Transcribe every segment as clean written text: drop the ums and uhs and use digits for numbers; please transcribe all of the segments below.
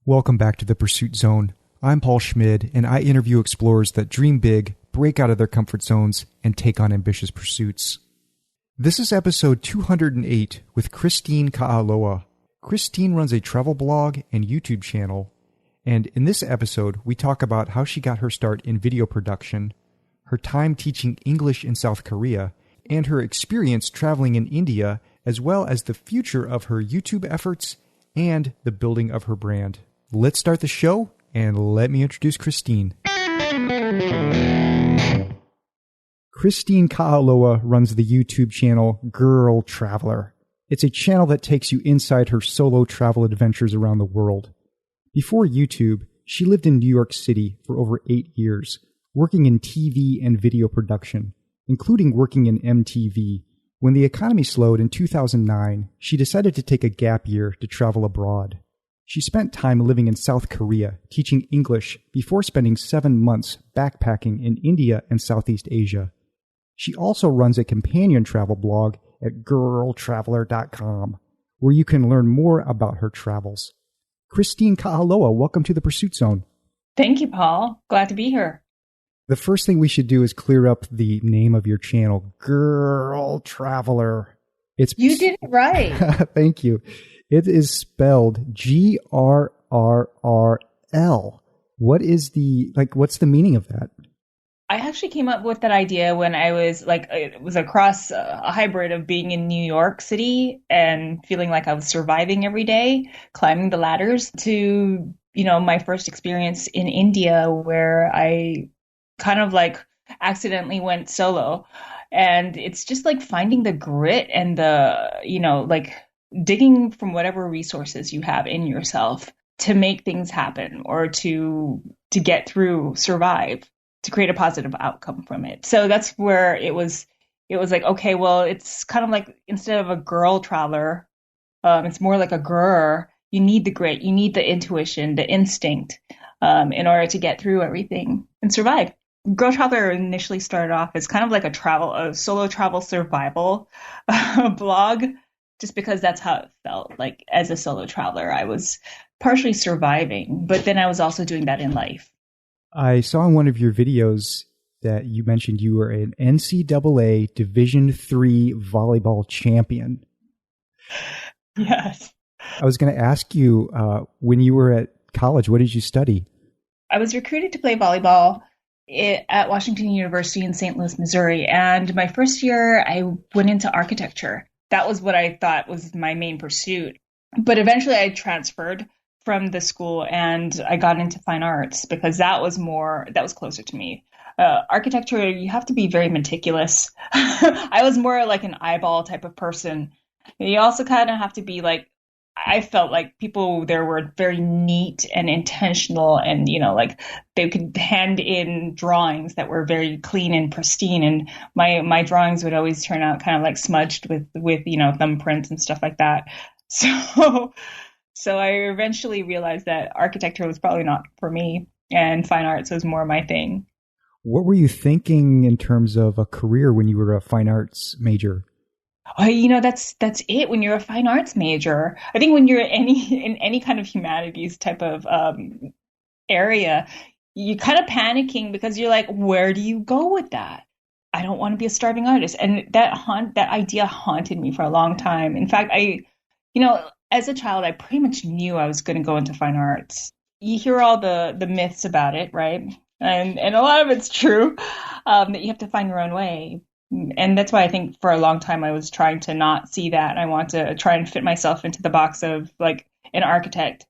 Welcome back to the Pursuit Zone. I'm Paul Schmid, and I interview explorers that dream big, break out of their comfort zones, and take on ambitious pursuits. This is episode 208 with Christine Ka'aloa. Christine runs a travel blog and YouTube channel, and in this episode, we talk about how she got her start in video production, her time teaching English in South Korea, and her experience traveling in India, as well as the future of her YouTube efforts and the building of her brand. Let's start the show, and let me introduce Christine. Christine Ka'aloa runs the YouTube channel GrrrlTraveler. It's a channel that takes you inside her solo travel adventures around the world. Before YouTube, she lived in New York City for over 8 years, working in TV and video production, including working in MTV. When the economy slowed in 2009, she decided to take a gap year to travel abroad. She spent time living in South Korea, teaching English, before spending 7 months backpacking in India and Southeast Asia. She also runs a companion travel blog at GrrrlTraveler.com, where you can learn more about her travels. Christine Ka'aloa, welcome to the Pursuit Zone. Thank you, Paul. Glad to be here. The first thing we should do is clear up the name of your channel, GrrrlTraveler. You did it right. Thank you. It is spelled Grrrl. What's the meaning of that? I actually came up with that idea when it was across a hybrid of being in New York City and feeling like I was surviving every day, climbing the ladders, to, my first experience in India where I kind of accidentally went solo. And it's just finding the grit and the, digging from whatever resources you have in yourself to make things happen or to get through, survive, to create a positive outcome from it. So that's where it was okay, well, it's kind of instead of a girl traveler, it's more like a grrr. You need the grit, you need the intuition, the instinct, in order to get through everything and survive. Girl Traveler initially started off as kind of like a solo travel survival blog, just because that's how it felt. Like as a solo traveler, I was partially surviving, but then I was also doing that in life. I saw in one of your videos that you mentioned you were an NCAA Division III volleyball champion. Yes. I was going to ask you, when you were at college, what did you study? I was recruited to play volleyball at Washington University in St. Louis, Missouri. And my first year, I went into architecture. That was what I thought was my main pursuit. But eventually I transferred from the school and I got into fine arts because that was closer to me. Architecture, you have to be very meticulous. I was more like an eyeball type of person. You also kind of have to be I felt like people there were very neat and intentional and, they could hand in drawings that were very clean and pristine. And my drawings would always turn out kind of smudged with thumbprints and stuff like that. So I eventually realized that architecture was probably not for me and fine arts was more my thing. What were you thinking in terms of a career when you were a fine arts major? That's it. When you're a fine arts major, I think when you're in any kind of humanities type of area, you're kind of panicking because you're like, where do you go with that? I don't want to be a starving artist, and that idea haunted me for a long time. In fact, as a child, I pretty much knew I was going to go into fine arts. You hear all the myths about it, right? And a lot of it's true, that you have to find your own way. And that's why I think for a long time I was trying to not see that. I want to try and fit myself into the box of an architect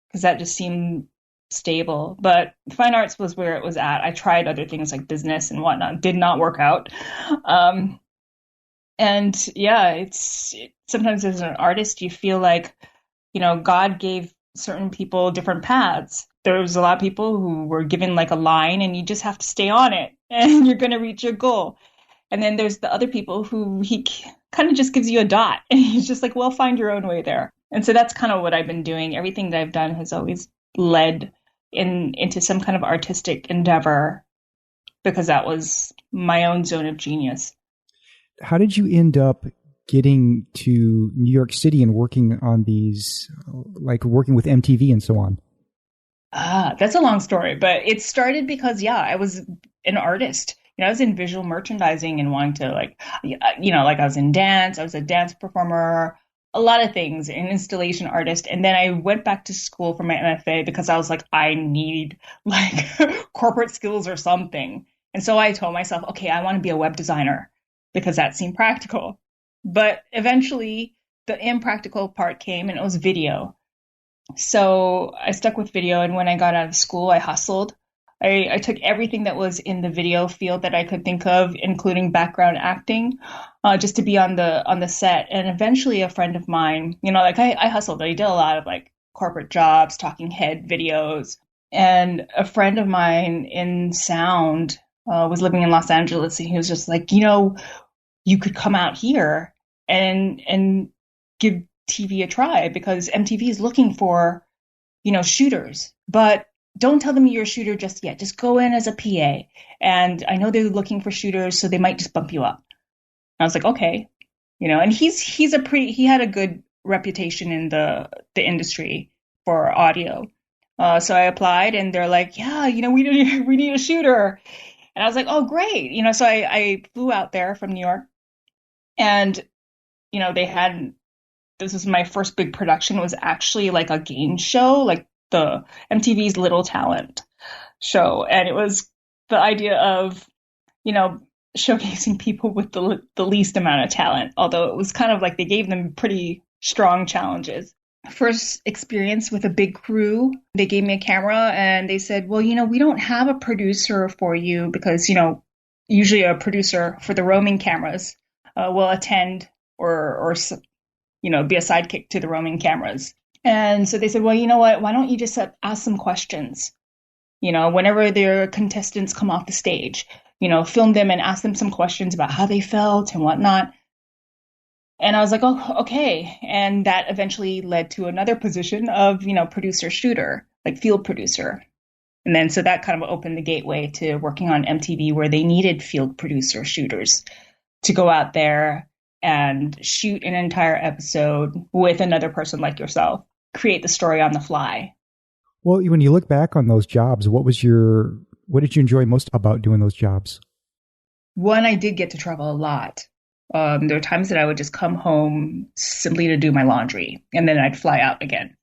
because that just seemed stable. But fine arts was where it was at. I tried other things like business and whatnot. Did not work out. And yeah, sometimes as an artist you feel like, God gave certain people different paths. There was a lot of people who were given a line and you just have to stay on it and you're going to reach your goal. And then there's the other people who he kind of just gives you a dot and he's just well, find your own way there. And so that's kind of what I've been doing. Everything that I've done has always led into some kind of artistic endeavor because that was my own zone of genius. How did you end up getting to New York City and working on these, working with MTV and so on? That's a long story, but it started because, yeah, I was an artist. I was in visual merchandising and wanting to like I was in dance, I was a dance performer, a lot of things, an installation artist. And then I went back to school for my MFA because I was like, I need like corporate skills or something. And so I told myself, okay, I want to be a web designer because that seemed practical. But eventually the impractical part came and it was video. So I stuck with video, and when I got out of school, I hustled. I took everything that was in the video field that I could think of, including background acting, just to be on the set. And eventually, a friend of mine, like I hustled. I did a lot of like corporate jobs, talking head videos, and a friend of mine in sound was living in Los Angeles, and he was just like, you could come out here and give TV a try because MTV is looking for, shooters. But don't tell them you're a shooter just yet. Just go in as a PA. And I know they're looking for shooters, so they might just bump you up. And I was like, okay, and he had a good reputation in the industry for audio. So I applied, and they're like, yeah, we need a shooter. And I was like, oh, great. So I flew out there from New York, and this was my first big production. It was actually like a game show, like the MTV's Little Talent show. And it was the idea of, showcasing people with the least amount of talent, although it was kind of like they gave them pretty strong challenges. First experience with a big crew, they gave me a camera and they said, well, we don't have a producer for you because, usually a producer for the roaming cameras will attend or be a sidekick to the roaming cameras. And so they said, well, you know what? Why don't you just ask some questions? Whenever their contestants come off the stage, film them and ask them some questions about how they felt and whatnot. And I was like, oh, okay. And that eventually led to another position of, producer shooter, like field producer. And then so that kind of opened the gateway to working on MTV where they needed field producer shooters to go out there and shoot an entire episode with another person like yourself, create the story on the fly. Well, when you look back on those jobs, what did you enjoy most about doing those jobs? One, I did get to travel a lot. There were times that I would just come home simply to do my laundry, and then I'd fly out again.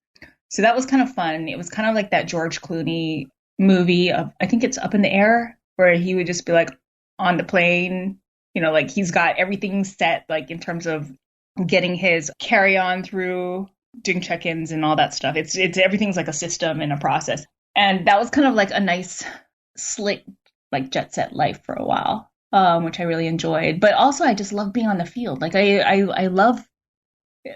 So that was kind of fun. It was kind of like that George Clooney movie of, I think it's Up in the Air, where he would just be like on the plane, like he's got everything set, like in terms of getting his carry-on through, doing check-ins and all that stuff. It's everything's like a system and a process. And that was kind of like a nice, slick, like jet set life for a while, which I really enjoyed. But also I just love being on the field. Like I love,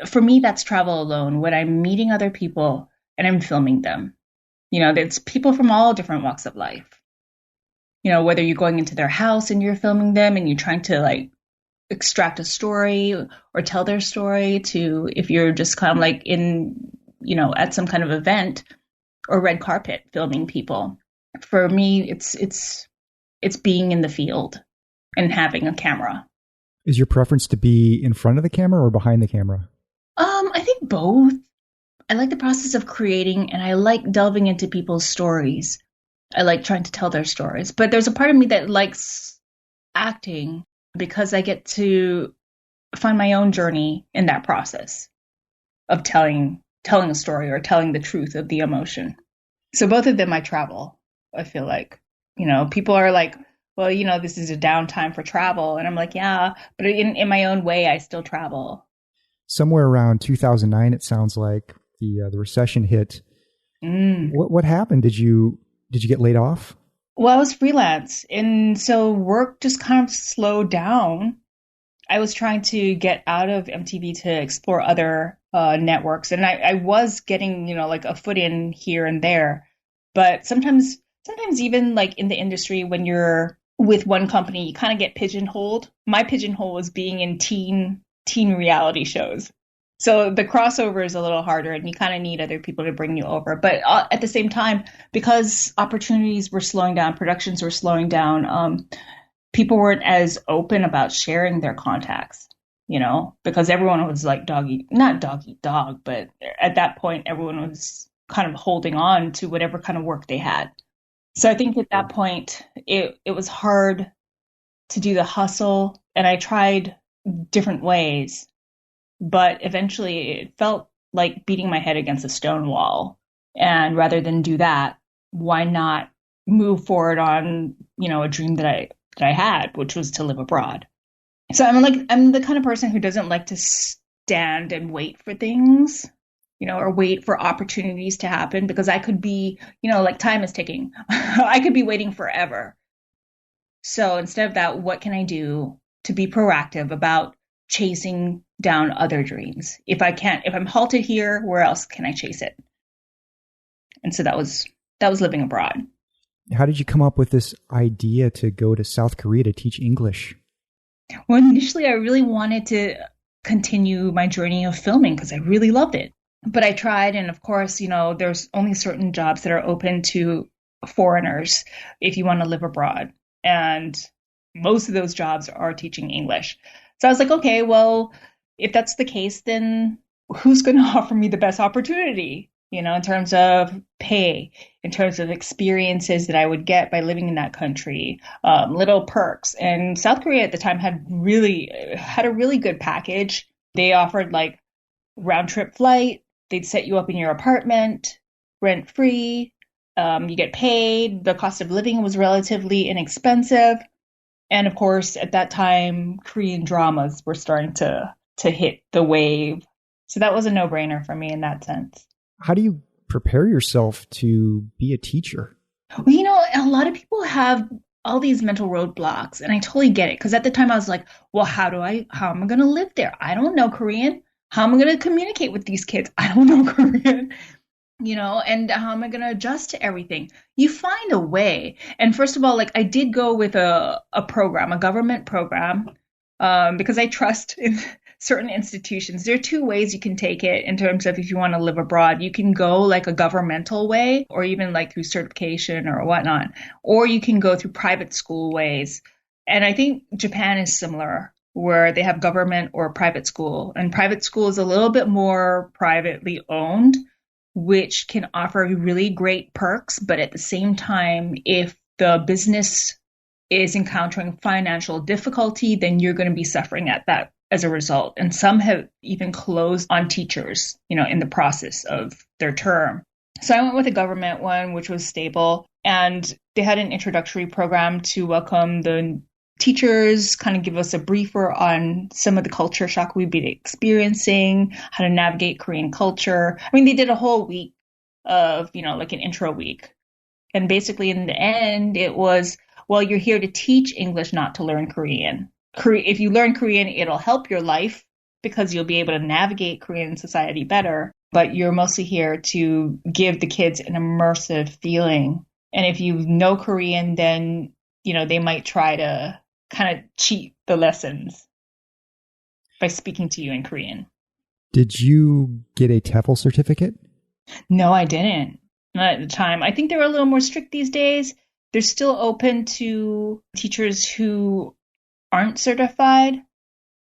for me, that's travel alone, when I'm meeting other people and I'm filming them. There's people from all different walks of life. Whether you're going into their house and you're filming them and you're trying to like extract a story or tell their story, to if you're just kind of like in, at some kind of event or red carpet filming people. For me, it's being in the field and having a camera. Is your preference to be in front of the camera or behind the camera? I think both. I like the process of creating, and I like delving into people's stories. I like trying to tell their stories. But there's a part of me that likes acting because I get to find my own journey in that process of telling a story or telling the truth of the emotion. So both of them I travel. I feel like, people are like, well, this is a downtime for travel. And I'm like, yeah, but in my own way, I still travel. Somewhere around 2009, it sounds like the recession hit. What happened? Did you get laid off? Well, I was freelance, and so work just kind of slowed down. I was trying to get out of MTV to explore other networks, and I was getting, like a foot in here and there. But sometimes even like in the industry, when you're with one company, you kind of get pigeonholed. My pigeonhole was being in teen reality shows. So the crossover is a little harder, and you kind of need other people to bring you over. But at the same time, because opportunities were slowing down, productions were slowing down, people weren't as open about sharing their contacts, because everyone was like not dog eat dog, but at that point, everyone was kind of holding on to whatever kind of work they had. So I think at that point, it was hard to do the hustle, and I tried different ways, but eventually it felt like beating my head against a stone wall. And rather than do that, why not move forward on, a dream that I had, which was to live abroad. So I'm the kind of person who doesn't like to stand and wait for things, or wait for opportunities to happen, because I could be, like time is ticking. I could be waiting forever. So instead of that, what can I do to be proactive about chasing down other dreams? If I'm halted here, where else can I chase it? And so that was living abroad. How did you come up with this idea to go to South Korea to teach English? Well, initially I really wanted to continue my journey of filming because I really loved it. But I tried, and of course, there's only certain jobs that are open to foreigners if you want to live abroad. And most of those jobs are teaching English. So I was like, okay, well, if that's the case, then who's going to offer me the best opportunity, in terms of pay, in terms of experiences that I would get by living in that country, little perks. And South Korea at the time had a really good package. They offered like round trip flight. They'd set you up in your apartment, rent free. You get paid. The cost of living was relatively inexpensive. And of course, at that time, Korean dramas were starting to hit the wave. So that was a no-brainer for me in that sense. How do you prepare yourself to be a teacher? Well, a lot of people have all these mental roadblocks, and I totally get it. Because at the time I was like, well, how am I going to live there? I don't know Korean. How am I going to communicate with these kids? I don't know Korean. And how am I going to adjust to everything? You find a way. And first of all, like I did go with a program, a government program, because I trust in certain institutions. There are two ways you can take it in terms of if you want to live abroad. You can go like a governmental way, or even like through certification or whatnot, or you can go through private school ways. And I think Japan is similar, where they have government or private school. And private school is a little bit more privately owned, which can offer really great perks. But at the same time, if the business is encountering financial difficulty, then you're going to be suffering at that as a result. And some have even closed on teachers, in the process of their term. So I went with a government one, which was stable. And they had an introductory program to welcome the teachers, kind of give us a briefer on some of the culture shock we'd be experiencing, how to navigate Korean culture. I mean, they did a whole week of, like an intro week. And basically in the end, it was, well, you're here to teach English, not to learn Korean. If you learn Korean, it'll help your life because you'll be able to navigate Korean society better. But you're mostly here to give the kids an immersive feeling. And if you know Korean, then, they might try to kind of cheat the lessons by speaking to you in Korean. Did you get a TEFL certificate? No, I didn't. Not at the time. I think they're a little more strict these days. They're still open to teachers who aren't certified.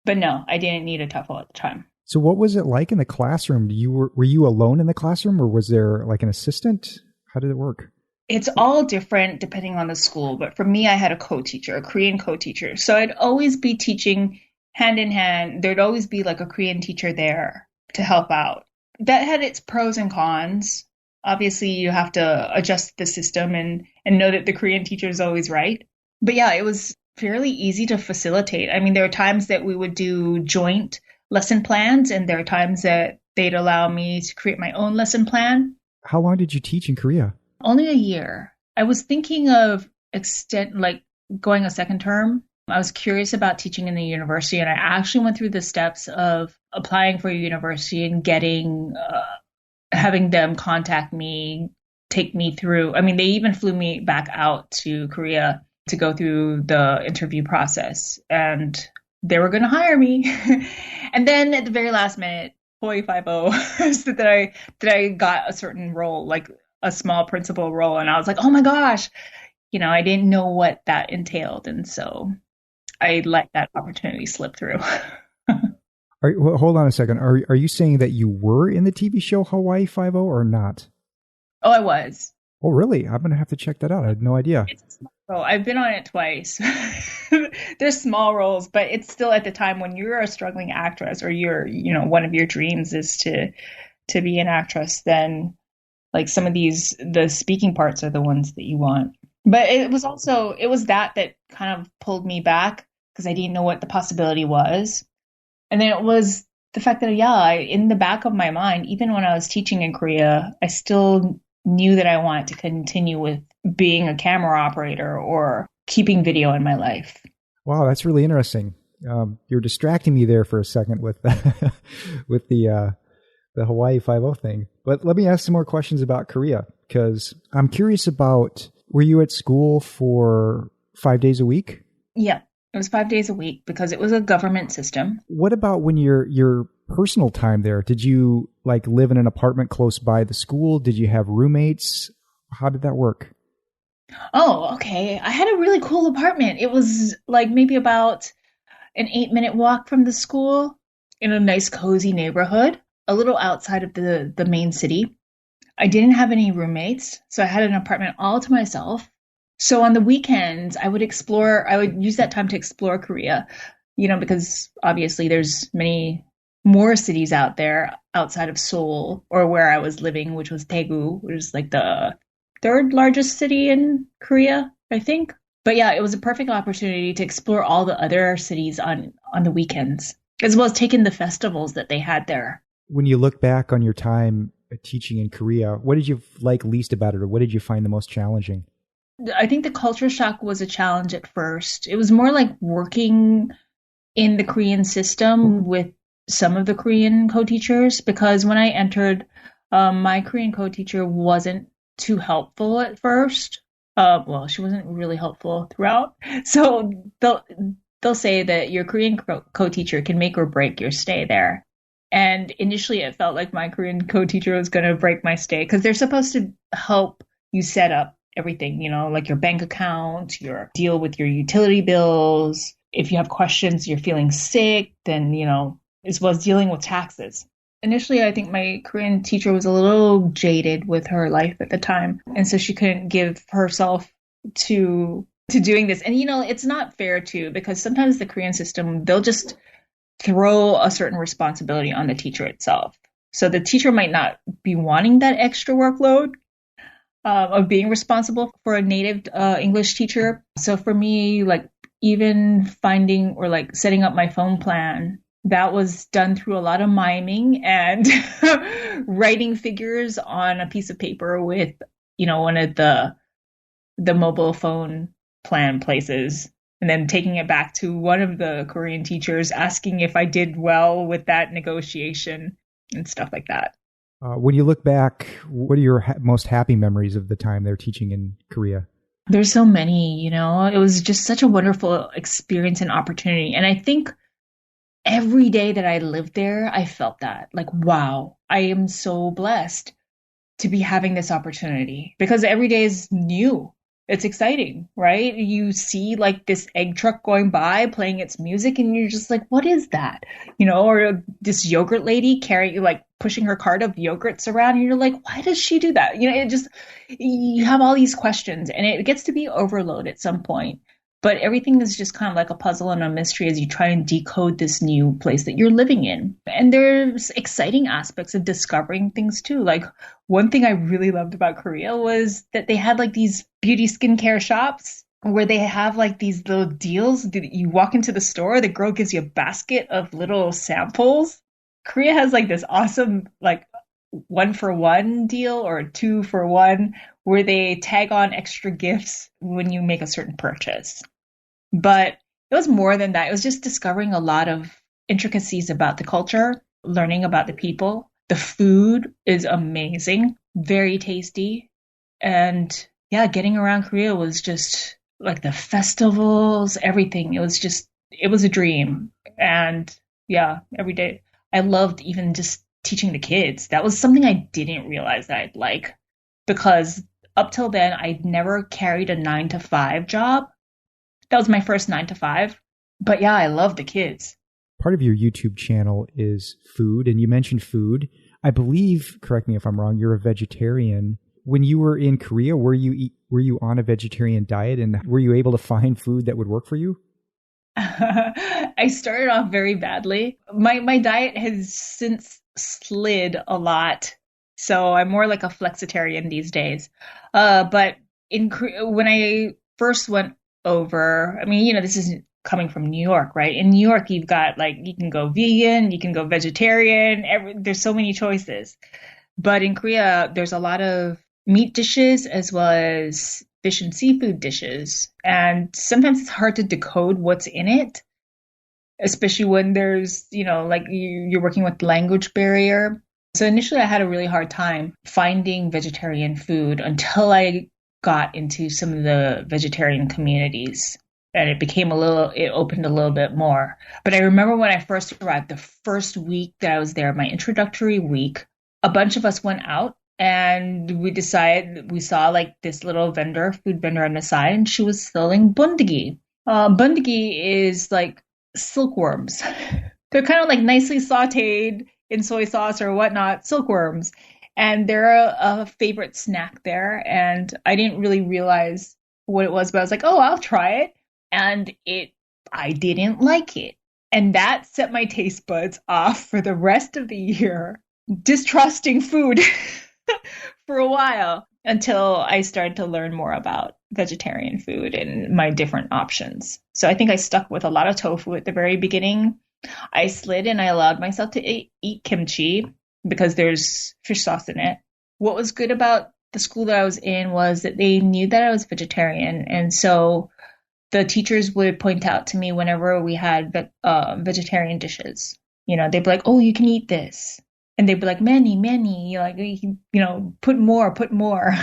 But no, I didn't need a TEFL at the time. So what was it like in the classroom? Were you alone in the classroom, or was there like an assistant? How did it work? It's all different depending on the school. But for me, I had a co-teacher, a Korean co-teacher. So I'd always be teaching hand in hand. There'd always be like a Korean teacher there to help out. That had its pros and cons. Obviously, you have to adjust the system and know that the Korean teacher is always right. But yeah, it was fairly easy to facilitate. I mean, there are times that we would do joint lesson plans, and there are times that they'd allow me to create my own lesson plan. How long did you teach in Korea? Only a year. I was thinking of going a second term. I was curious about teaching in the university, and I actually went through the steps of applying for a university and having them contact me, take me through. I mean, they even flew me back out to Korea to go through the interview process, and they were going to hire me. And then at the very last minute, 50 said that I got a certain role, like a small principal role. And I was like, oh my gosh, I didn't know what that entailed. And so I let that opportunity slip through. Hold on a second. Are you saying that you were in the TV show Hawaii Five-0 or not? Oh, I was. Oh, really? I'm going to have to check that out. I had no idea. It's a small role. I've been on it twice. There's small roles, but it's still at the time when you're a struggling actress or one of your dreams is to be an actress, then like some of the speaking parts are the ones that you want. But it was that kind of pulled me back because I didn't know what the possibility was. And then it was the fact that, in the back of my mind, even when I was teaching in Korea, I still knew that I wanted to continue with being a camera operator or keeping video in my life. Wow, that's really interesting. You're distracting me there for a second with with the Hawaii Five-0 thing. But let me ask some more questions about Korea, because I'm curious about, were you at school for 5 days a week? Yeah, it was 5 days a week because it was a government system. What about when your personal time there? Did you like live in an apartment close by the school? Did you have roommates? How did that work? Oh, okay. I had a really cool apartment. It was like maybe about an 8-minute walk from the school in a nice, cozy neighborhood, a little outside of the main city. I didn't have any roommates, so I had an apartment all to myself. So on the weekends, I would use that time to explore Korea, because obviously there's many more cities out there outside of Seoul or where I was living, which was Daegu, which is like the third largest city in Korea, I think. But yeah, it was a perfect opportunity to explore all the other cities on the weekends, as well as take in the festivals that they had there. When you look back on your time teaching in Korea, what did you like least about it, or what did you find the most challenging? I think the culture shock was a challenge at first. It was more like working in the Korean system with some of the Korean co-teachers, because when I entered, my Korean co-teacher wasn't too helpful at first. Well, she wasn't really helpful throughout. So they'll say that your Korean co-teacher can make or break your stay there. And initially it felt like my Korean co-teacher was going to break my stay because they're supposed to help you set up everything, like your bank account, your deal with your utility bills. If you have questions, you're feeling sick, then, as well as dealing with taxes. Initially, I think my Korean teacher was a little jaded with her life at the time. And so she couldn't give herself to doing this. And, it's not fair too, because sometimes the Korean system, they'll just throw a certain responsibility on the teacher itself. So the teacher might not be wanting that extra workload of being responsible for a native English teacher. So for me, like even finding or like setting up my phone plan, that was done through a lot of miming and writing figures on a piece of paper with, one of the mobile phone plan places, and then taking it back to one of the Korean teachers, asking if I did well with that negotiation and stuff like that. When you look back, what are your most happy memories of the time they're teaching in Korea? There's so many, it was just such a wonderful experience and opportunity. And I think every day that I lived there, I felt that like, wow, I am so blessed to be having this opportunity because every day is new. It's exciting, right? You see like this egg truck going by playing its music and you're just like, what is that? Or this yogurt lady pushing her cart of yogurts around and you're like, why does she do that? You have all these questions and it gets to be overload at some point. But everything is just kind of like a puzzle and a mystery as you try and decode this new place that you're living in. And there's exciting aspects of discovering things too. Like one thing I really loved about Korea was that they had like these beauty skincare shops where they have like these little deals. You walk into the store, the girl gives you a basket of little samples. Korea has like this awesome like 1-for-1 deal or 2-for-1 where they tag on extra gifts when you make a certain purchase. But it was more than that. It was just discovering a lot of intricacies about the culture, learning about the people. The food is amazing, very tasty. And yeah, getting around Korea was just like the festivals, everything. It was a dream. And yeah, every day I loved even just teaching the kids. That was something I didn't realize that I'd like because up till then, I'd never carried a 9-to-5 job. That was my first 9-to-5. But yeah, I love the kids. Part of your YouTube channel is food, and you mentioned food. I believe, correct me if I'm wrong, you're a vegetarian. when you were in Korea, were you on a vegetarian diet, and were you able to find food that would work for you? I started off very badly. My diet has since slid a lot, so I'm more like a flexitarian these days. But when I first went over, I mean, this isn't coming from New York, right? In New York, you've got like you can go vegan, you can go vegetarian. There's so many choices. But in Korea, there's a lot of meat dishes as well as fish and seafood dishes. And sometimes it's hard to decode what's in it, especially when there's, like you're working with language barrier. So initially I had a really hard time finding vegetarian food until I got into some of the vegetarian communities. And it opened a little bit more. But I remember when I first arrived, the first week that I was there, my introductory week, a bunch of us went out and we saw like this little food vendor on the side, and she was selling bundigi. Bundigi is like silkworms. They're kind of like nicely sauteed in soy sauce or whatnot, silkworms. And they're a favorite snack there. And I didn't really realize what it was, but I was like, oh, I'll try it. And I didn't like it. And that set my taste buds off for the rest of the year, distrusting food for a while until I started to learn more about vegetarian food and my different options. So I think I stuck with a lot of tofu at the very beginning. I slid and I allowed myself to eat kimchi because there's fish sauce in it. What was good about the school that I was in was that they knew that I was vegetarian. And so the teachers would point out to me whenever we had vegetarian dishes. They'd be like, oh, you can eat this. And they'd be like, many, like, put more.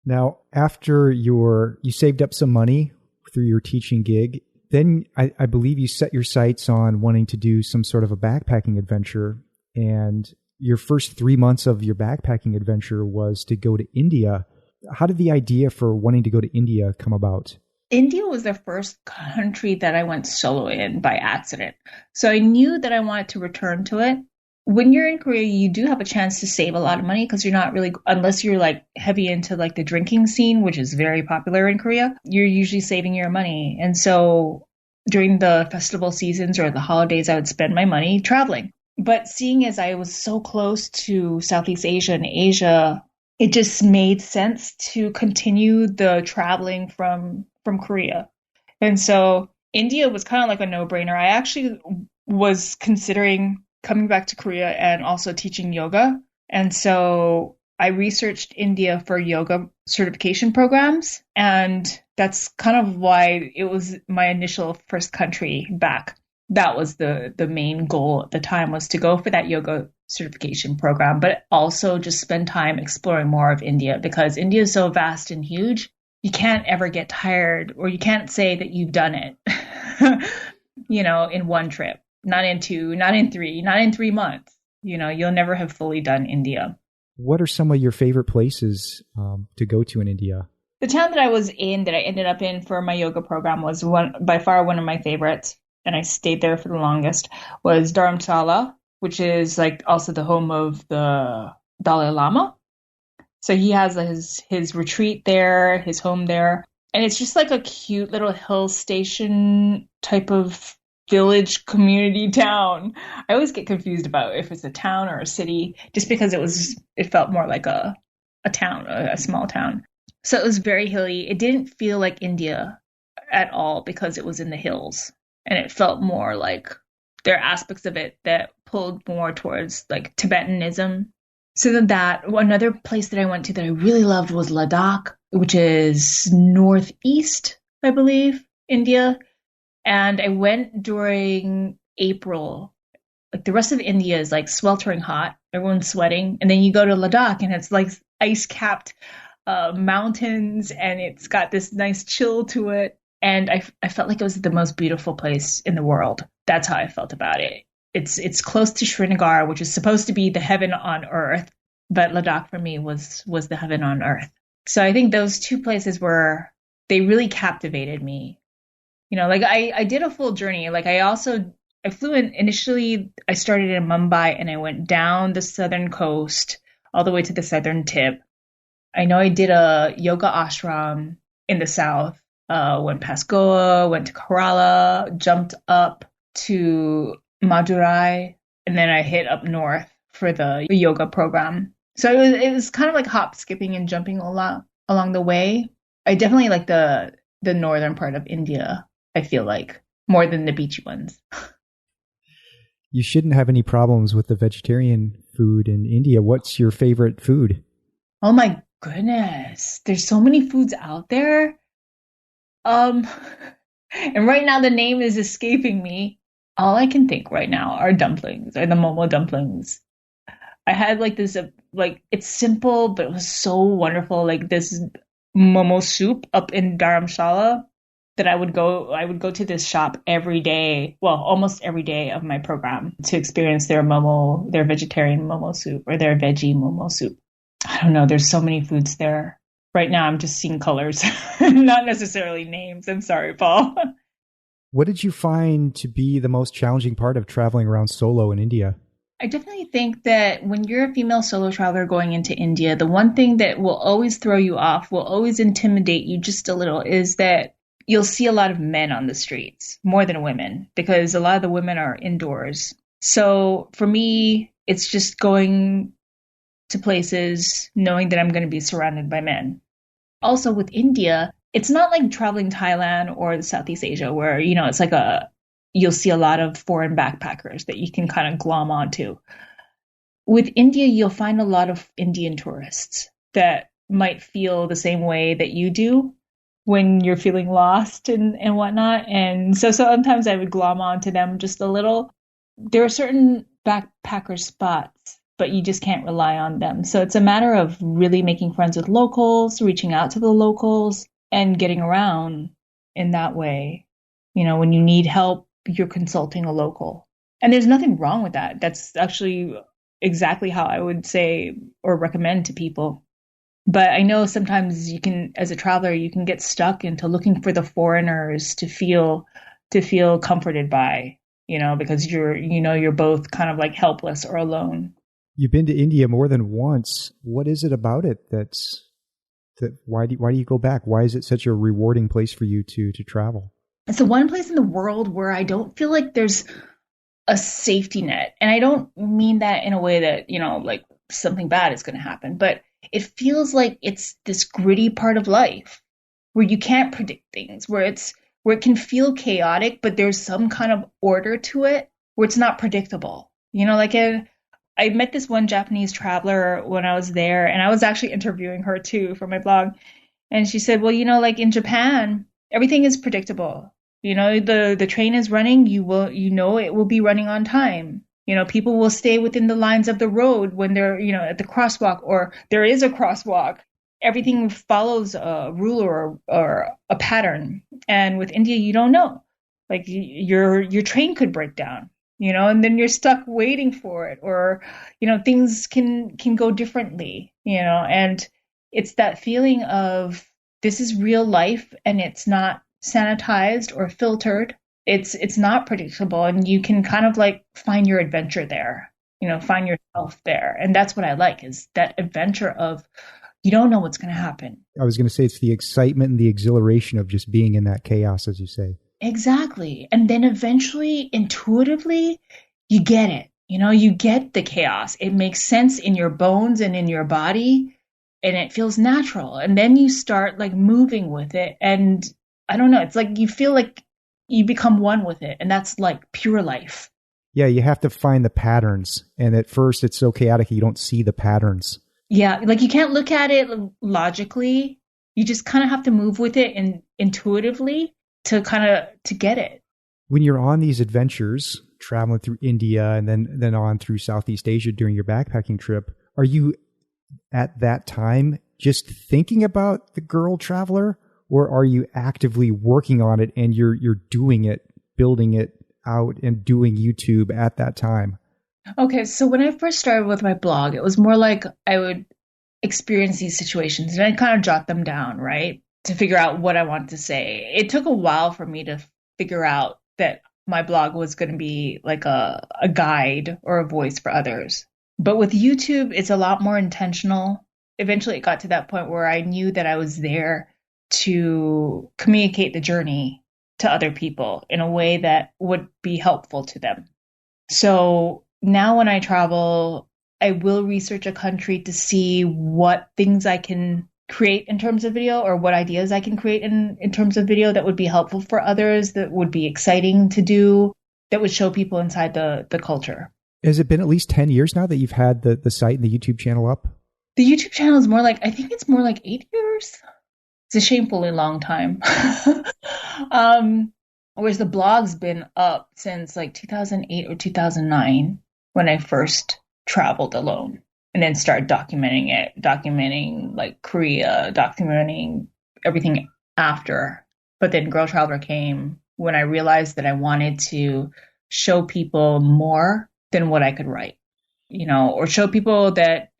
Now, after you saved up some money through your teaching gig, then I believe you set your sights on wanting to do some sort of a backpacking adventure. And your first 3 months of your backpacking adventure was to go to India. How did the idea for wanting to go to India come about? India was the first country that I went solo in by accident. So I knew that I wanted to return to it. When you're in Korea, you do have a chance to save a lot of money because you're not really, unless you're like heavy into like the drinking scene, which is very popular in Korea, you're usually saving your money. And so during the festival seasons or the holidays, I would spend my money traveling. But seeing as I was so close to Southeast Asia and Asia, it just made sense to continue the traveling from Korea. And so India was kind of like a no-brainer. I actually was considering coming back to Korea and also teaching yoga. And so I researched India for yoga certification programs. And that's kind of why it was my initial first country back. That was the main goal at the time, was to go for that yoga certification program, but also just spend time exploring more of India, because India is so vast and huge. You can't ever get tired, or you can't say that you've done it, in one trip. Not in 2, not in 3, not in 3 months. You'll never have fully done India. What are some of your favorite places to go to in India? The town that I ended up in for my yoga program was by far one of my favorites, and I stayed there for the longest, was Dharamsala, which is like also the home of the Dalai Lama. So he has his retreat there, his home there. And it's just like a cute little hill station type of village community town. I always get confused about if it's a town or a city, just because it felt more like a town, a small town. So it was very hilly. It didn't feel like India at all because it was in the hills. And it felt more like there are aspects of it that pulled more towards like Tibetanism. So then another place that I went to that I really loved was Ladakh, which is northeast, I believe, India. And I went during April. Like the rest of India is like sweltering hot. Everyone's sweating. And then you go to Ladakh and it's like ice-capped mountains, and it's got this nice chill to it. And I felt like it was the most beautiful place in the world. That's how I felt about it. It's close to Srinagar, which is supposed to be the heaven on earth, but Ladakh for me was the heaven on earth. So I think those two places they really captivated me. Like I did a full journey. Like I flew in initially. I started in Mumbai and I went down the southern coast all the way to the southern tip. I know I did a yoga ashram in the south. Went past Goa, went to Kerala, jumped up to Madurai, and then I hit up north for the yoga program. So it was kind of like hop, skipping, and jumping a lot along the way. I definitely like the northern part of India, I feel like, more than the beachy ones. You shouldn't have any problems with the vegetarian food in India. What's your favorite food? Oh my goodness. There's so many foods out there. Um, and right now the name is escaping me. All I can think right now are dumplings, or the momo dumplings. I had like this, like it's simple, but it was so wonderful. Like this momo soup up in Dharamsala that I would go to this shop every day, well, almost every day of my program to experience their vegetarian momo soup or their veggie momo soup. I don't know. There's so many foods there. Right now, I'm just seeing colors, not necessarily names. I'm sorry, Paul. What did you find to be the most challenging part of traveling around solo in India? I definitely think that when you're a female solo traveler going into India, the one thing that will always throw you off, will always intimidate you just a little, is that you'll see a lot of men on the streets more than women, because a lot of the women are indoors. So for me, it's just going to places knowing that I'm going to be surrounded by men. Also with India, it's not like traveling Thailand or the Southeast Asia where, it's like you'll see a lot of foreign backpackers that you can kind of glom onto. With India, you'll find a lot of Indian tourists that might feel the same way that you do when you're feeling lost and whatnot. And so sometimes I would glom onto them just a little. There are certain backpacker spots, but you just can't rely on them. So it's a matter of really making friends with locals, reaching out to the locals, and getting around in that way. When you need help, you're consulting a local. And there's nothing wrong with that. That's actually exactly how I would say or recommend to people. But I know sometimes as a traveler, you can get stuck into looking for the foreigners to feel comforted by, because you're both kind of like helpless or alone. You've been to India more than once. What is it about it that why do you go back? Why is it such a rewarding place for you to travel? It's the one place in the world where I don't feel like there's a safety net. And I don't mean that in a way that, like something bad is going to happen, but it feels like it's this gritty part of life where you can't predict things, where it can feel chaotic, but there's some kind of order to it where it's not predictable. I met this one Japanese traveler when I was there, and I was actually interviewing her too for my blog. And she said, well, like in Japan, everything is predictable. The train is running, it will be running on time. People will stay within the lines of the road when they're, at the crosswalk, or there is a crosswalk. Everything follows a rule or a pattern. And with India, you don't know. Like your train could break down, and then you're stuck waiting for it, or, things can go differently, and it's that feeling of this is real life and it's not sanitized or filtered. It's not predictable, and you can kind of like find your adventure there, find yourself there. And that's what I like, is that adventure of you don't know what's going to happen. I was going to say it's the excitement and the exhilaration of just being in that chaos, as you say. Exactly. And then eventually, intuitively, you get it. You get the chaos. It makes sense in your bones and in your body, and it feels natural. And then you start like moving with it. And I don't know, it's like you feel like you become one with it. And that's like pure life. Yeah, you have to find the patterns. And at first it's so chaotic, you don't see the patterns. Yeah, like you can't look at it logically. You just kind of have to move with it and intuitively to get it. When you're on these adventures, traveling through India and then on through Southeast Asia during your backpacking trip, are you at that time just thinking about the GrrrlTraveler, or are you actively working on it and you're doing it, building it out and doing YouTube at that time? Okay, so when I first started with my blog, it was more like I would experience these situations and I kind of jot them down, right? To figure out what I wanted to say. It took a while for me to figure out that my blog was going to be like a guide or a voice for others. But with YouTube, it's a lot more intentional. eventually it got to that point where I knew that I was there to communicate the journey to other people in a way that would be helpful to them. So now when I travel, I will research a country to see what things I can create in terms of video, or what ideas I can create in terms of video that would be helpful for others, that would be exciting to do, that would show people inside the culture. Has it been at least 10 years now that you've had the site and the YouTube channel up? The YouTube channel is more like, I think it's more like 8 years. It's a shamefully long time. Whereas the blog's been up since like 2008 or 2009 when I first traveled alone, and then started documenting like Korea, documenting everything after. But then GrrrlTraveler came when I realized that I wanted to show people more than what I could write, or show people that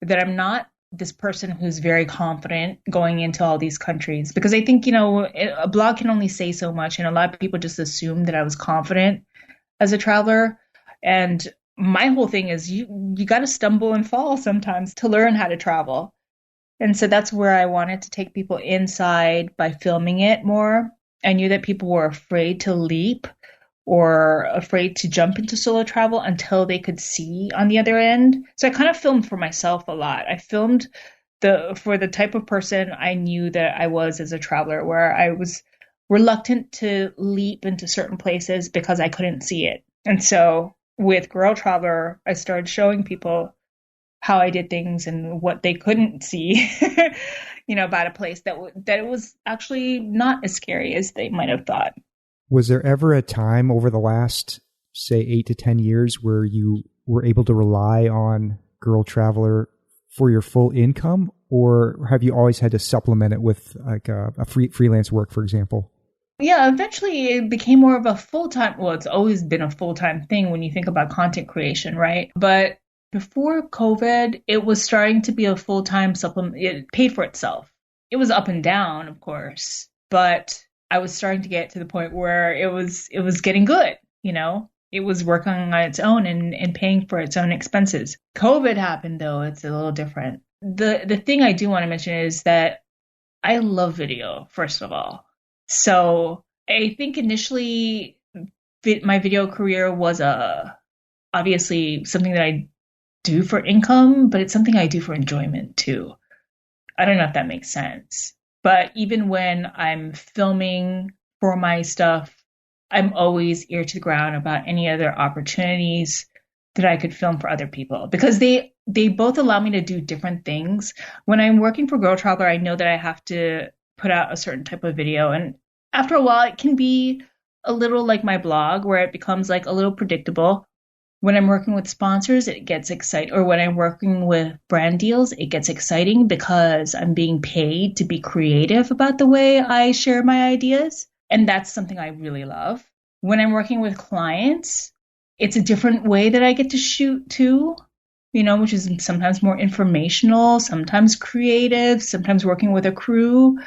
I'm not this person who's very confident going into all these countries. Because I think, a blog can only say so much. And a lot of people just assume that I was confident as a traveler. And my whole thing is you got to stumble and fall sometimes to learn how to travel. And so that's where I wanted to take people inside by filming it more. I knew that people were afraid to leap or afraid to jump into solo travel until they could see on the other end. So I kind of filmed for myself a lot. I filmed for the type of person I knew that I was as a traveler, where I was reluctant to leap into certain places because I couldn't see it. And so with GrrrlTraveler, I started showing people how I did things and what they couldn't see, about a place that it was actually not as scary as they might have thought. Was there ever a time over the last, say, 8 to 10 years where you were able to rely on GrrrlTraveler for your full income, or have you always had to supplement it with like a freelance work, for example? Yeah, eventually it became more of a full-time. Well, it's always been a full-time thing when you think about content creation, right? But before COVID, it was starting to be a full-time supplement. It paid for itself. It was up and down, of course, but I was starting to get to the point where it was getting good, It was working on its own and paying for its own expenses. COVID happened, though. It's a little different. The thing I do want to mention is that I love video, first of all. So I think initially my video career was obviously something that I do for income, but it's something I do for enjoyment too. I don't know if that makes sense. But even when I'm filming for my stuff, I'm always ear to the ground about any other opportunities that I could film for other people, because they both allow me to do different things. When I'm working for GrrrlTraveler, I know that I have to put out a certain type of video. And after a while, it can be a little like my blog, where it becomes like a little predictable. When I'm working with sponsors, it gets exciting. Or when I'm working with brand deals, it gets exciting because I'm being paid to be creative about the way I share my ideas. And that's something I really love. When I'm working with clients, it's a different way that I get to shoot too, which is sometimes more informational, sometimes creative, sometimes working with a crew.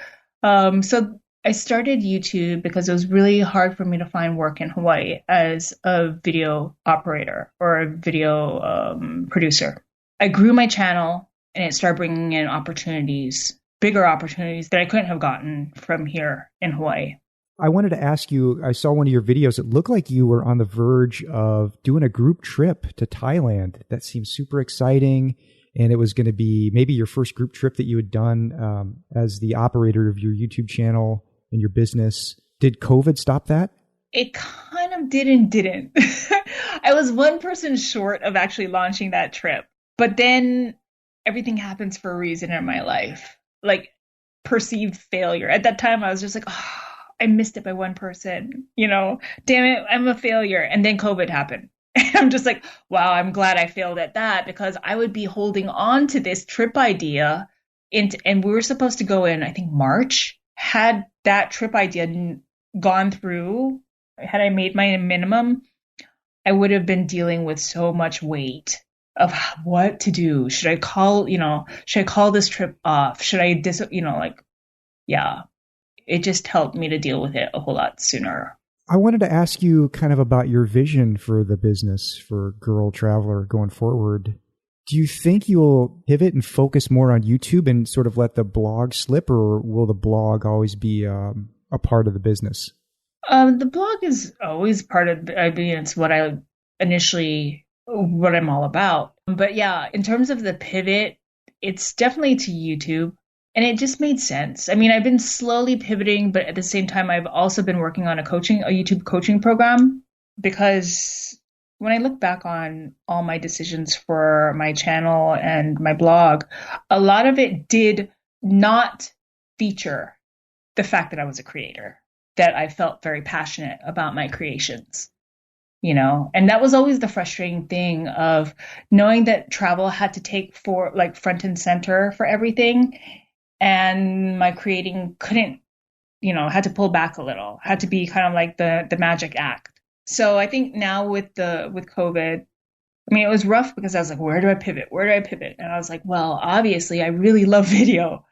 So I started YouTube because it was really hard for me to find work in Hawaii as a video operator or a video producer. I grew my channel and it started bringing in opportunities, bigger opportunities that I couldn't have gotten from here in Hawaii. I wanted to ask you, I saw one of your videos. It looked like you were on the verge of doing a group trip to Thailand. That seems super exciting. And it was going to be maybe your first group trip that you had done as the operator of your YouTube channel and your business. Did COVID stop that? It kind of did and didn't. I was one person short of actually launching that trip. But then everything happens for a reason in my life. Like perceived failure. At that time, I was just like, oh, I missed it by one person. Damn it, I'm a failure. And then COVID happened. And I'm just like, wow, I'm glad I failed at that, because I would be holding on to this trip idea. And we were supposed to go in, I think, March. Had that trip idea gone through, had I made my minimum, I would have been dealing with so much weight of what to do. Should I call this trip off? Should I yeah. It just helped me to deal with it a whole lot sooner. I wanted to ask you kind of about your vision for the business for GrrrlTraveler going forward. Do you think you'll pivot and focus more on YouTube and sort of let the blog slip, or will the blog always be a part of the business? The blog is always part of, I mean, it's what what I'm all about. But yeah, in terms of the pivot, it's definitely to YouTube. And it just made sense. I mean, I've been slowly pivoting, but at the same time, I've also been working on a YouTube coaching program, because when I look back on all my decisions for my channel and my blog, a lot of it did not feature the fact that I was a creator, that I felt very passionate about my creations, and that was always the frustrating thing of knowing that travel had to take for like front and center for everything. And my creating couldn't, had to pull back a little, had to be kind of like the magic act. So I think now with COVID, I mean, it was rough because I was like, where do I pivot? Where do I pivot? And I was like, well, obviously I really love video.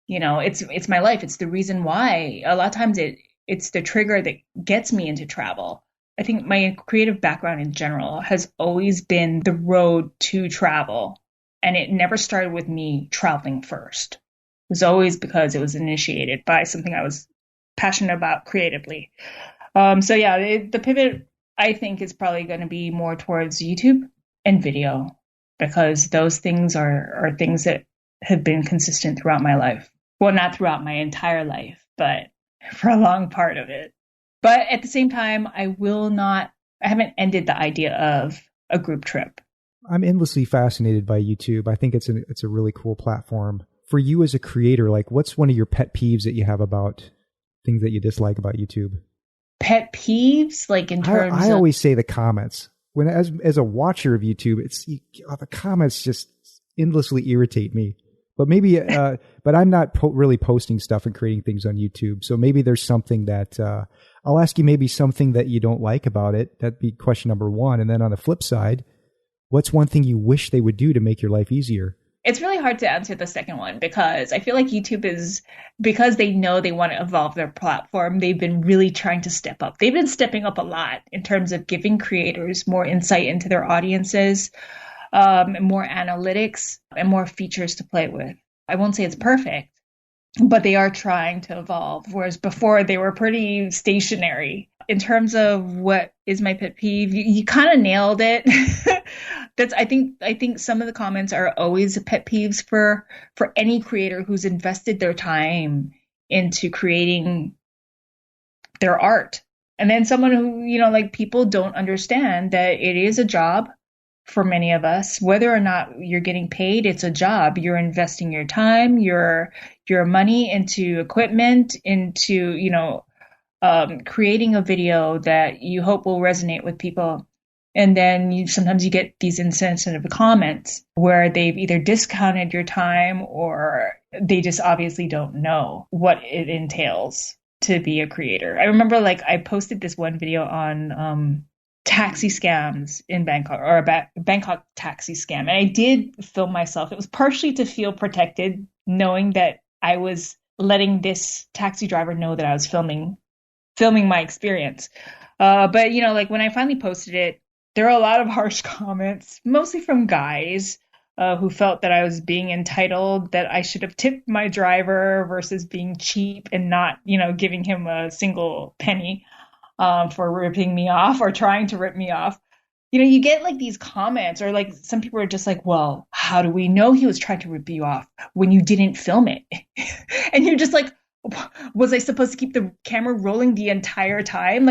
It's my life. It's the reason why. A lot of times it's the trigger that gets me into travel. I think my creative background in general has always been the road to travel. And it never started with me traveling first. It was always because it was initiated by something I was passionate about creatively. So yeah, the pivot, I think, is probably going to be more towards YouTube and video, because those things are things that have been consistent throughout my life. Well, not throughout my entire life, but for a long part of it. But at the same time, I haven't ended the idea of a group trip. I'm endlessly fascinated by YouTube. I think it's a really cool platform. For you as a creator, like, what's one of your pet peeves that you have about things that you dislike about YouTube? Pet peeves, like in terms I always say the comments. When as a watcher of YouTube, the comments just endlessly irritate me. But maybe, but I'm not really posting stuff and creating things on YouTube. So maybe there's something that I'll ask you. Maybe something that you don't like about it. That'd be question number one. And then on the flip side, what's one thing you wish they would do to make your life easier? It's really hard to answer the second one, because I feel like YouTube is, because they know they want to evolve their platform, they've been really trying to step up. They've been stepping up a lot in terms of giving creators more insight into their audiences, more analytics, and more features to play with. I won't say it's perfect, but they are trying to evolve, whereas before they were pretty stationary. In terms of what is my pet peeve, you kind of nailed it. I think some of the comments are always pet peeves for any creator who's invested their time into creating their art. And then someone who, like, people don't understand that it is a job for many of us. Whether or not you're getting paid, it's a job. You're investing your time, your money into equipment, into, creating a video that you hope will resonate with people. And then sometimes you get these insensitive comments where they've either discounted your time, or they just obviously don't know what it entails to be a creator. I remember, I posted this one video on taxi scams in Bangkok, or a Bangkok taxi scam. And I did film myself. It was partially to feel protected, knowing that I was letting this taxi driver know that I was filming my experience. But, when I finally posted it, there were a lot of harsh comments, mostly from guys who felt that I was being entitled, that I should have tipped my driver versus being cheap and not, giving him a single penny for ripping me off or trying to rip me off. You get these comments, or some people are just like, well, how do we know he was trying to rip you off when you didn't film it? And you're just like, was I supposed to keep the camera rolling the entire time?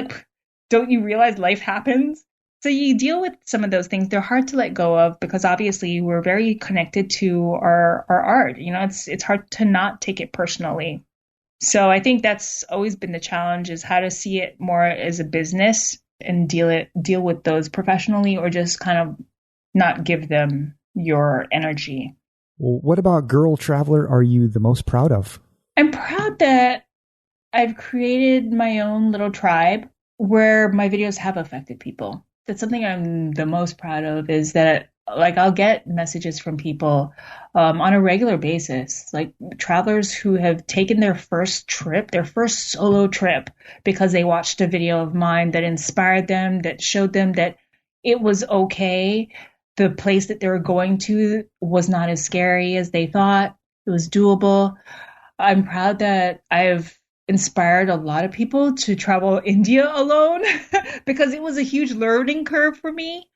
Don't you realize life happens? So you deal with some of those things. They're hard to let go of, because obviously we're very connected to our art. It's hard to not take it personally. So I think that's always been the challenge, is how to see it more as a business and deal with those professionally, or just kind of not give them your energy. Well, what about GrrrlTraveler are you the most proud of? I'm proud that I've created my own little tribe where my videos have affected people. That's something I'm the most proud of, is that I'll get messages from people on a regular basis, travelers who have taken their first solo trip, because they watched a video of mine that inspired them, that showed them that it was okay, the place that they were going to was not as scary as they thought. It was doable. I'm proud that I've inspired a lot of people to travel India alone because it was a huge learning curve for me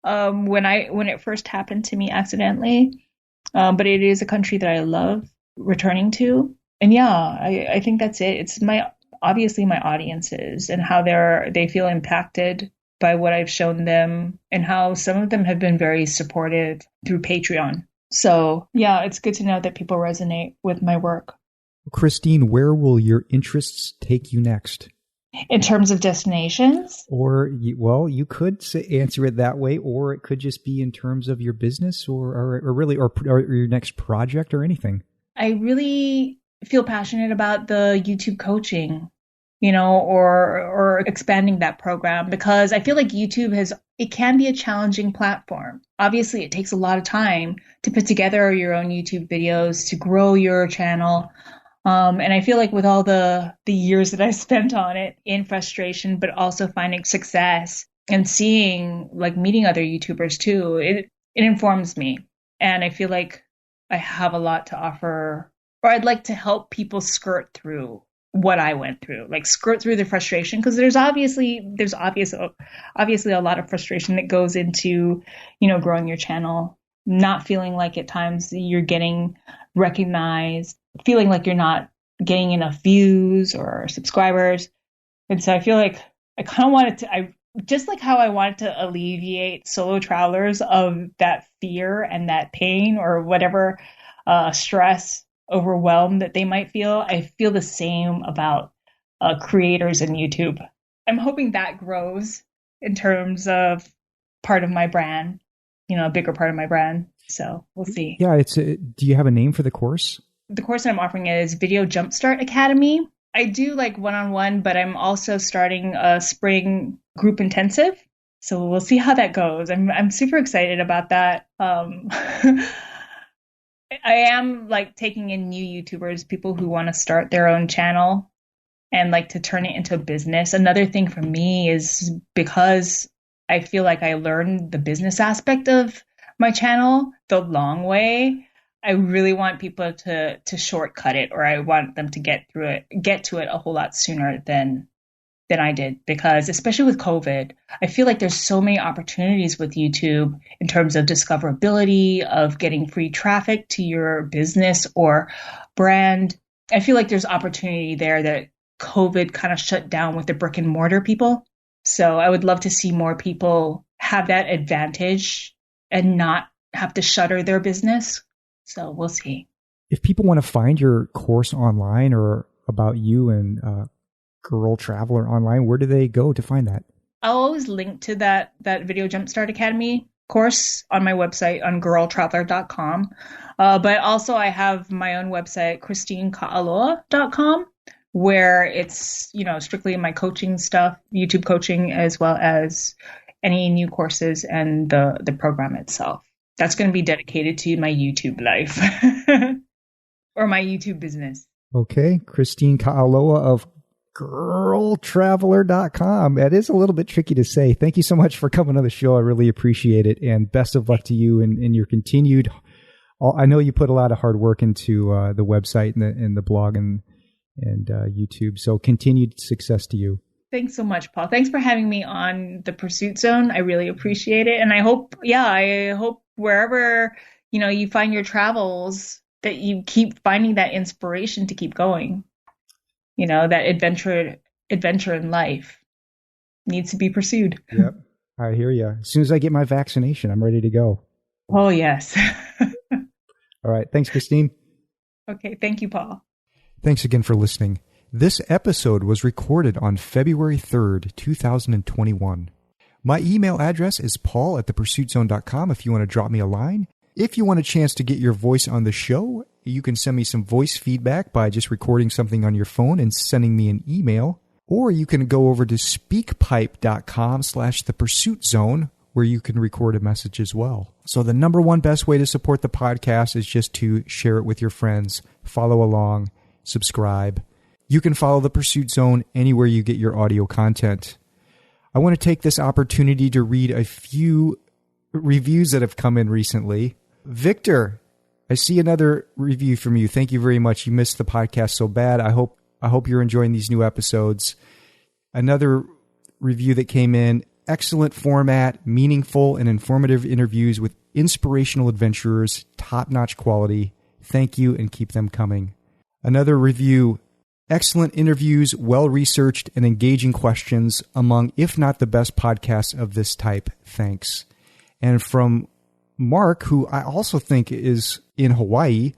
when it first happened to me accidentally. But it is a country that I love returning to. And yeah, I think that's it. It's obviously my audiences and how they feel impacted by what I've shown them, and how some of them have been very supportive through Patreon. So yeah, it's good to know that people resonate with my work. Christine, where will your interests take you next? In terms of destinations? Or, well, you could answer it that way, or it could just be in terms of your business or your next project or anything. I really feel passionate about the YouTube coaching, or expanding that program, because I feel like YouTube it can be a challenging platform. Obviously, it takes a lot of time to put together your own YouTube videos, to grow your channel. And I feel like with all the years that I spent on it in frustration, but also finding success and meeting other YouTubers too, it informs me. And I feel like I have a lot to offer, or I'd like to help people skirt through what I went through, like skirt through the frustration, because there's obviously a lot of frustration that goes into, growing your channel, not feeling like at times you're getting recognized, feeling like you're not getting enough views or subscribers. And so I feel like I kind of just like how I wanted to alleviate solo travelers of that fear and that pain or whatever stress, overwhelm that they might feel. I feel the same about creators in YouTube. I'm hoping that grows in terms of part of my brand, a bigger part of my brand. So we'll see. Yeah, do you have a name for the course? The course that I'm offering is Video Jumpstart Academy. I do like one-on-one, but I'm also starting a spring group intensive. So we'll see how that goes. I'm super excited about that. I am taking in new YouTubers, people who want to start their own channel and to turn it into a business. Another thing for me is, because I feel like I learned the business aspect of my channel the long way, I really want people to shortcut it, or I want them to get to it a whole lot sooner than I did, because especially with COVID, I feel like there's so many opportunities with YouTube in terms of discoverability, of getting free traffic to your business or brand. I feel like there's opportunity there that COVID kind of shut down with the brick and mortar people. So I would love to see more people have that advantage and not have to shutter their business. So we'll see. If people want to find your course online or about you and GrrrlTraveler online, where do they go to find that? I'll always link to that Video Jumpstart Academy course on my website on GrrrlTraveler.com. But also I have my own website, ChristineKa'aloha.com, where it's, strictly my coaching stuff, YouTube coaching, as well as any new courses and the program itself. That's going to be dedicated to my YouTube life or my YouTube business. Okay. Christine Ka'aloha of GrrrlTraveler.com. That is a little bit tricky to say. Thank you so much for coming on the show. I really appreciate it. And best of luck to you in your continued. I know you put a lot of hard work into the website and the blog and YouTube. So continued success to you. Thanks so much, Paul. Thanks for having me on the Pursuit Zone. I really appreciate it. And I hope wherever, you find your travels, that you keep finding that inspiration to keep going. That adventure in life needs to be pursued. Yep. I hear you. As soon as I get my vaccination, I'm ready to go. Oh, yes. All right. Thanks, Christine. Okay. Thank you, Paul. Thanks again for listening. This episode was recorded on February 3rd, 2021. My email address is paul@thepursuitzone.com if you want to drop me a line. If you want a chance to get your voice on the show, you can send me some voice feedback by just recording something on your phone and sending me an email. Or you can go over to speakpipe.com/thepursuitzone, where you can record a message as well. So the number one best way to support the podcast is just to share it with your friends, follow along, subscribe. You can follow the Pursuit Zone anywhere you get your audio content. I want to take this opportunity to read a few reviews that have come in recently. Victor, I see another review from you. Thank you very much. You missed the podcast so bad. I hope you're enjoying these new episodes. Another review that came in, excellent format, meaningful and informative interviews with inspirational adventurers, top-notch quality. Thank you and keep them coming. Another review, excellent interviews, well-researched and engaging questions among, if not the best podcasts of this type. Thanks. And from Mark, who I also think is in Hawaii,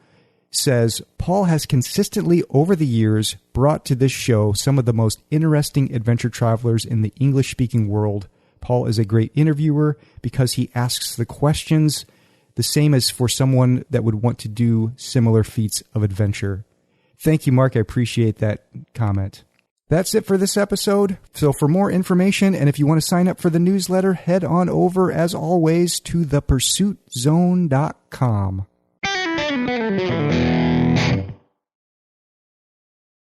says, Paul has consistently over the years brought to this show some of the most interesting adventure travelers in the English-speaking world. Paul is a great interviewer because he asks the questions the same as for someone that would want to do similar feats of adventure. Thank you, Mark. I appreciate that comment. That's it for this episode. So for more information, and if you want to sign up for the newsletter, head on over, as always, to thepursuitzone.com.